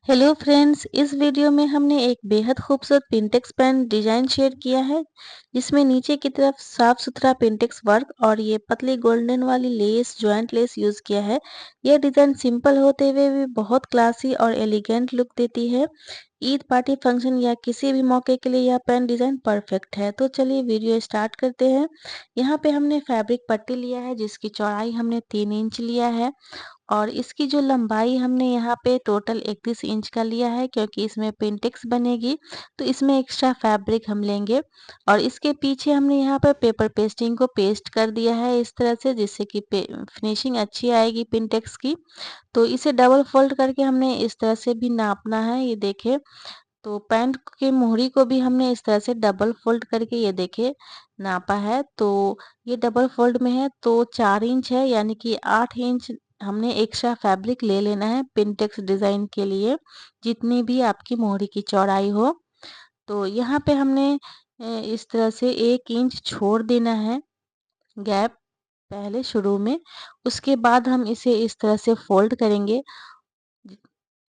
Hello friends, इस video में हमने एक बेहद खूबसूरत पिंटेक्स पैंट डिजाइन शेयर किया है जिसमें नीचे की तरफ साफ सुथरा पिंटेक्स वर्क और ये पतली गोल्डन वाली लेस जॉइंट लेस यूज किया है। यह डिजाइन सिंपल होते हुए भी बहुत क्लासी और एलिगेंट लुक देती है। ईद पार्टी फंक्शन या किसी भी मौके के लिए यह पैंट डिजाइन परफेक्ट है। तो चलिए वीडियो स्टार्ट करते हैं। यहाँ पे हमने फैब्रिक पट्टी लिया है जिसकी चौड़ाई हमने 3 इंच लिया है और इसकी जो लंबाई हमने यहाँ पे टोटल 31 इंच का लिया है, क्योंकि इसमें पिंटेक्स बनेगी तो इसमें एक्स्ट्रा फैब्रिक हम लेंगे। और इसके पीछे हमने यहाँ पर पेपर पेस्टिंग को पेस्ट कर दिया है इस तरह से, जिससे कि फिनिशिंग अच्छी आएगी पिंटेक्स की। तो इसे डबल फोल्ड करके हमने इस तरह से भी नापना है, ये देखिए। तो पैंट की मोहरी को भी हमने इस तरह से डबल फोल्ड करके ये देखिए नापा है। तो ये डबल फोल्ड में है तो 4 इंच है, यानी कि 8 इंच हमने एक्स्ट्रा फैब्रिक ले लेना है पिंटेक्स डिजाइन के लिए, जितनी भी आपकी मोहरी की चौड़ाई हो। तो यहाँ पे हमने इस तरह से 1 इंच छोड़ देना है गैप पहले शुरू में। उसके बाद हम इसे इस तरह से फोल्ड करेंगे,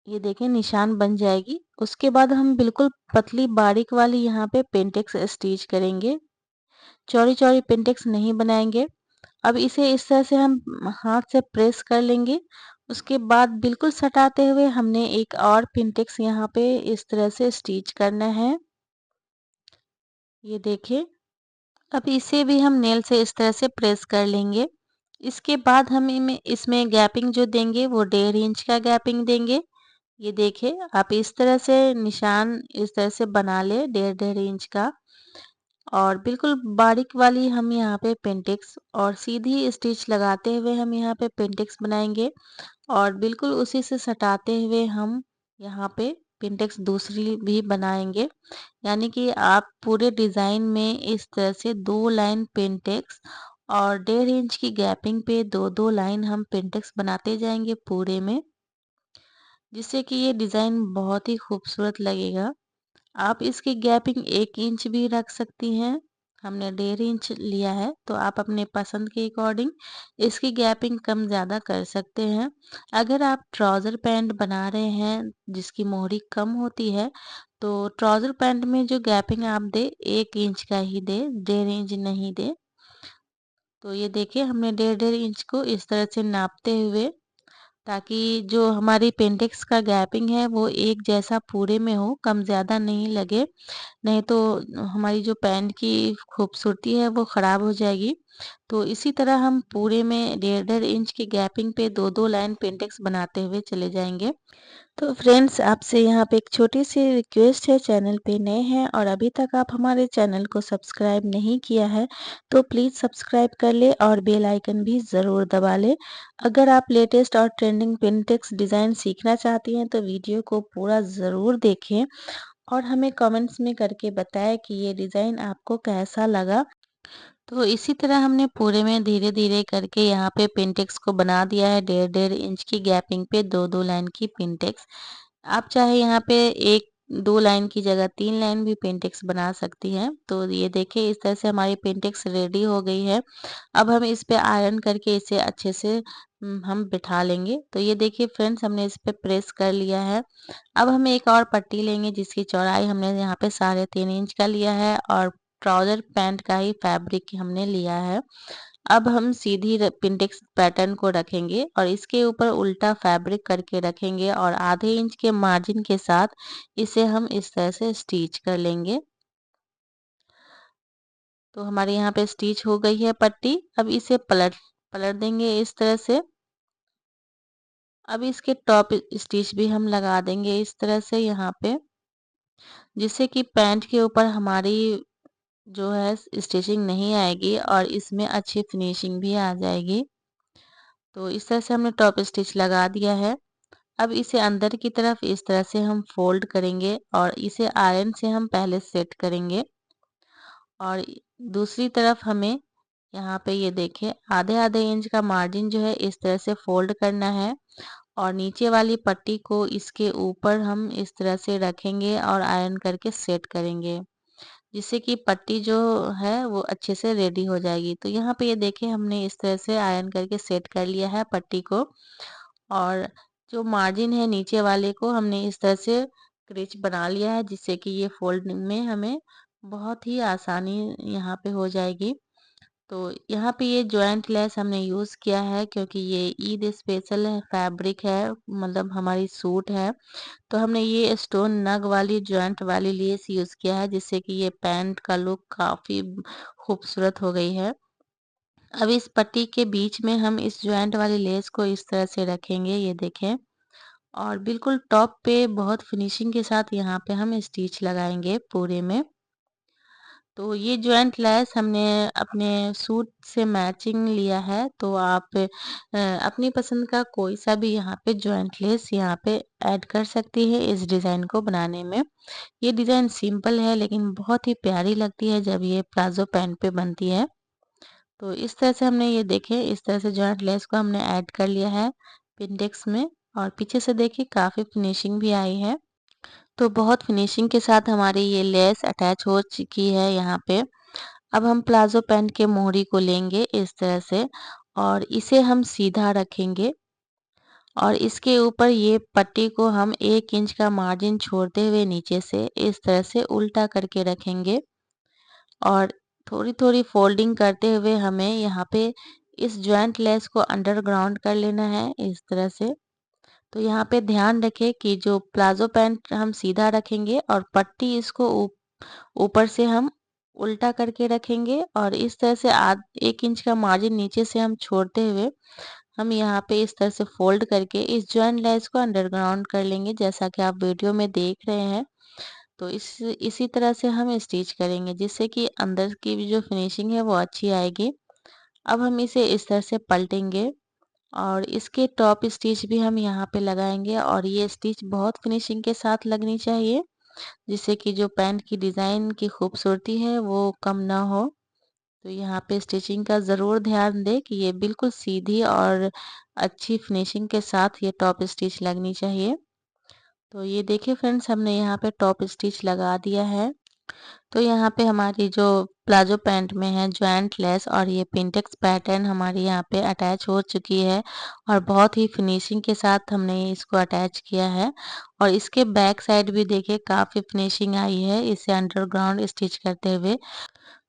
ये देखें निशान बन जाएगी। उसके बाद हम बिल्कुल पतली बारीक वाली यहाँ पे पेंटेक्स स्टिच करेंगे, चौड़ी चौड़ी पेंटेक्स नहीं बनाएंगे। अब इसे इस तरह से हम हाथ से प्रेस कर लेंगे। उसके बाद बिल्कुल सटाते हुए हमने एक और पेंटेक्स यहाँ पे इस तरह से स्टिच करना है, ये देखिए। अब इसे भी हम नेल से इस तरह से प्रेस कर लेंगे। इसके बाद हम इसमें गैपिंग जो देंगे वो 1.5 इंच का गैपिंग देंगे। ये देखिए आप इस तरह से निशान इस तरह से बना ले 1.5 इंच का। और बिल्कुल बारीक वाली हम यहाँ पे पेंटेक्स और सीधी स्टिच लगाते हुए हम यहाँ पे पेंटेक्स बनाएंगे। और बिल्कुल उसी से सटाते हुए हम यहाँ पे पेंटेक्स दूसरी भी बनाएंगे। यानी कि आप पूरे डिज़ाइन में इस तरह से 2 लाइन पेंटेक्स और 1.5 इंच की गैपिंग पे 2-2 लाइन हम पेंटेक्स बनाते जाएंगे पूरे में, जिससे कि ये डिज़ाइन बहुत ही खूबसूरत लगेगा। आप इसकी गैपिंग 1 इंच भी रख सकती हैं। हमने 1.5 इंच लिया है तो आप अपने पसंद के अकॉर्डिंग इसकी गैपिंग कम ज़्यादा कर सकते हैं। अगर आप ट्राउज़र पैंट बना रहे हैं जिसकी मोहरी कम होती है, तो ट्राउज़र पैंट में जो गैपिंग आप दे 1 इंच का ही दे, 1.5 इंच नहीं दे। तो ये देखिए हमने 1.5 इंच को इस तरह से नापते हुए, ताकि जो हमारी पेंटेक्स का गैपिंग है वो एक जैसा पूरे में हो, कम ज़्यादा नहीं लगे। नहीं तो हमारी जो पैंट की खूबसूरती है वो ख़राब हो जाएगी। तो इसी तरह हम पूरे में 1.5 इंच की गैपिंग पे 2-2 लाइन पेंटेक्स बनाते हुए चले जाएंगे। तो फ्रेंड्स, आपसे यहाँ पे एक छोटी सी रिक्वेस्ट है, चैनल पे नए हैं और अभी तक आप हमारे चैनल को सब्सक्राइब नहीं किया है तो प्लीज़ सब्सक्राइब कर ले और बेल आइकन भी ज़रूर दबा ले। अगर आप लेटेस्ट और ट्रेंडिंग पिंटेक्स डिज़ाइन सीखना चाहती हैं तो वीडियो को पूरा ज़रूर देखें और हमें कमेंट्स में करके बताएं कि ये डिज़ाइन आपको कैसा लगा। तो इसी तरह हमने पूरे में धीरे-धीरे करके यहाँ पे पिंटेक्स को बना दिया है 1.5-1.5 इंच की गैपिंग पे 2-2 लाइन की पिंटेक्स। आप चाहे यहाँ पे 1-2 लाइन की जगह 3 लाइन भी पिंटेक्स बना सकती हैं। तो ये देखिए इस तरह से हमारी पिंटेक्स रेडी हो गई है। अब हम इस पे आयरन करके इसे अच्छे से हम बिठा लेंगे। तो ये देखिए फ्रेंड्स, हमने इस पे प्रेस कर लिया है। अब हम एक और पट्टी लेंगे जिसकी चौड़ाई हमने यहाँ पे 3.5 इंच का लिया है और ट्राउज़र पैंट का ही फैब्रिक हमने लिया है। अब हम सीधी पिंटेक्स पैटर्न को रखेंगे और इसके ऊपर उल्टा फैब्रिक करके रखेंगे और आधे इंच के मार्जिन के साथ इसे हम इस तरह से स्टिच कर लेंगे। तो हमारे यहाँ पे स्टिच हो गई है पट्टी। अब इसे पलट पलट देंगे इस तरह से। अब इसके टॉप स्टिच भी हम लगा देंगे इस तरह से यहाँ पे, जिससे कि पैंट के ऊपर हमारी जो है स्टिचिंग नहीं आएगी और इसमें अच्छी फिनिशिंग भी आ जाएगी। तो इस तरह से हमने टॉप स्टिच लगा दिया है। अब इसे अंदर की तरफ इस तरह से हम फोल्ड करेंगे और इसे आयरन से हम पहले सेट करेंगे। और दूसरी तरफ हमें यहाँ पे ये देखिए आधे आधे इंच का मार्जिन जो है इस तरह से फोल्ड करना है और नीचे वाली पट्टी को इसके ऊपर हम इस तरह से रखेंगे और आयरन करके सेट करेंगे, जिससे कि पट्टी जो है वो अच्छे से रेडी हो जाएगी। तो यहाँ पे ये देखिए हमने इस तरह से आयरन करके सेट कर लिया है पट्टी को। और जो मार्जिन है नीचे वाले को हमने इस तरह से क्रिच बना लिया है, जिससे कि ये फोल्डिंग में हमें बहुत ही आसानी यहाँ पे हो जाएगी। तो यहाँ पे ये जॉइंट लेस हमने यूज़ किया है क्योंकि ये ईद स्पेशल फैब्रिक है, मतलब हमारी सूट है। तो हमने ये स्टोन नग वाली जॉइंट वाली लेस यूज़ किया है, जिससे कि ये पैंट का लुक काफ़ी खूबसूरत हो गई है। अब इस पट्टी के बीच में हम इस जॉइंट वाली लेस को इस तरह से रखेंगे, ये देखें। और बिल्कुल टॉप पे बहुत फिनिशिंग के साथ यहाँ पे हम स्टिच लगाएंगे पूरे में। तो ये जॉइंट लेस हमने अपने सूट से मैचिंग लिया है, तो आप अपनी पसंद का कोई सा भी यहाँ पे जॉइंट लेस यहाँ पे ऐड कर सकती है इस डिज़ाइन को बनाने में। ये डिज़ाइन सिंपल है लेकिन बहुत ही प्यारी लगती है जब ये प्लाज़ो पैंट पे बनती है। तो इस तरह से हमने ये देखें, इस तरह से जॉइंट लेस को हमने ऐड कर लिया है पिंडेक्स में, और पीछे से देखिए काफ़ी फिनिशिंग भी आई है। तो बहुत फिनिशिंग के साथ हमारी ये लेस अटैच हो चुकी है यहाँ पे। अब हम प्लाज़ो पैंट के मोहरी को लेंगे इस तरह से, और इसे हम सीधा रखेंगे, और इसके ऊपर ये पट्टी को हम 1 इंच का मार्जिन छोड़ते हुए नीचे से इस तरह से उल्टा करके रखेंगे, और थोड़ी-थोड़ी फोल्डिंग करते हुए हमें यहाँ पे इस जॉइंट लेस को अंडरग्राउंड कर लेना है इस तरह से। तो यहाँ पे ध्यान रखें कि जो प्लाज़ो पैंट हम सीधा रखेंगे और पट्टी इसको ऊपर से हम उल्टा करके रखेंगे, और इस तरह से 1 इंच का मार्जिन नीचे से हम छोड़ते हुए हम यहाँ पे इस तरह से फोल्ड करके इस जॉइंट लेस को अंडरग्राउंड कर लेंगे, जैसा कि आप वीडियो में देख रहे हैं। तो इसी तरह से हम स्टिच करेंगे, जिससे कि अंदर की भी जो फिनिशिंग है वो अच्छी आएगी। अब हम इसे इस तरह से पलटेंगे, और इसके टॉप स्टिच भी हम यहाँ पे लगाएंगे, और ये स्टिच बहुत फिनिशिंग के साथ लगनी चाहिए, जिससे कि जो पैंट की डिज़ाइन की खूबसूरती है वो कम ना हो। तो यहाँ पे स्टिचिंग का ज़रूर ध्यान दें कि ये बिल्कुल सीधी और अच्छी फिनिशिंग के साथ ये टॉप स्टिच लगनी चाहिए। तो ये देखिए फ्रेंड्स, हमने यहाँ पे टॉप स्टिच लगा दिया है। तो यहाँ पे हमारी जो प्लाजो पैंट में है जॉइंट लेस और ये पिंटेक्स पैटर्न हमारी यहाँ पे अटैच हो चुकी है, और बहुत ही फिनिशिंग के साथ हमने इसको अटैच किया है। और इसके बैक साइड भी देखिए काफ़ी फिनिशिंग आई है इसे अंडरग्राउंड स्टिच करते हुए।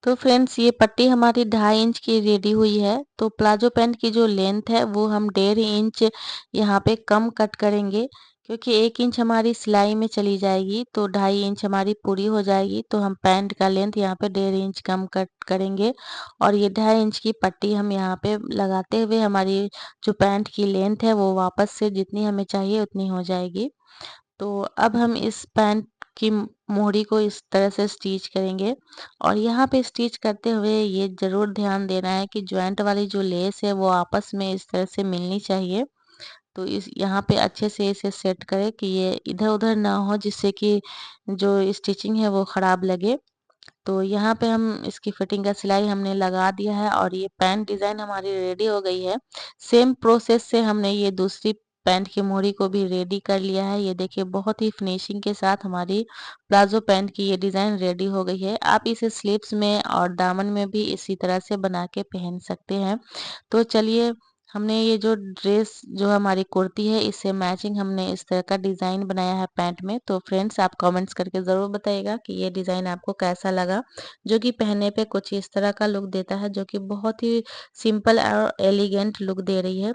तो फ्रेंड्स, ये पट्टी हमारी 2.5 इंच की रेडी हुई है। तो प्लाजो पैंट की जो लेंथ है वो हम 1.5 इंच यहाँ पे कम कट करेंगे, क्योंकि 1 इंच हमारी सिलाई में चली जाएगी, तो 2.5 इंच हमारी पूरी हो जाएगी। तो हम पैंट का लेंथ यहाँ पे 1.5 इंच कम कट करेंगे, और ये 2.5 इंच की पट्टी हम यहाँ पे लगाते हुए हमारी जो पैंट की लेंथ है वो वापस से जितनी हमें चाहिए उतनी हो जाएगी। तो अब हम इस पैंट की मोहरी को इस तरह से स्टिच करेंगे, और यहाँ पे स्टिच करते हुए ये ज़रूर ध्यान देना है कि जॉइंट वाली जो लेस है वो आपस में इस तरह से मिलनी चाहिए। तो इस यहाँ पे अच्छे से इसे सेट करें कि ये इधर-उधर ना हो, जिससे कि जो स्टिचिंग है वो ख़राब लगे। तो यहाँ पे हम इसकी फिटिंग का सिलाई हमने लगा दिया है, और ये पैंट डिज़ाइन हमारी रेडी हो गई है। सेम प्रोसेस से हमने ये दूसरी पैंट की मोहरी को भी रेडी कर लिया है। ये देखिए बहुत ही फिनिशिंग के साथ हमारी प्लाज़ो पैंट की ये डिज़ाइन रेडी हो गई है। आप इसे स्लीव्स में और दामन में भी इसी तरह से बना के पहन सकते हैं। तो चलिए, हमने ये जो ड्रेस जो हमारी कुर्ती है इससे मैचिंग हमने इस तरह का डिज़ाइन बनाया है पैंट में। तो फ्रेंड्स, आप कमेंट्स करके ज़रूर बताइएगा कि ये डिज़ाइन आपको कैसा लगा, जो कि पहनने पे कुछ इस तरह का लुक देता है, जो कि बहुत ही सिंपल और एलिगेंट लुक दे रही है।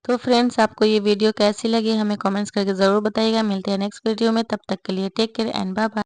तो फ्रेंड्स, आपको ये वीडियो कैसी लगी हमें कमेंट्स करके ज़रूर बताइएगा। मिलते हैं नेक्स्ट वीडियो में, तब तक के लिए take care and bye bye.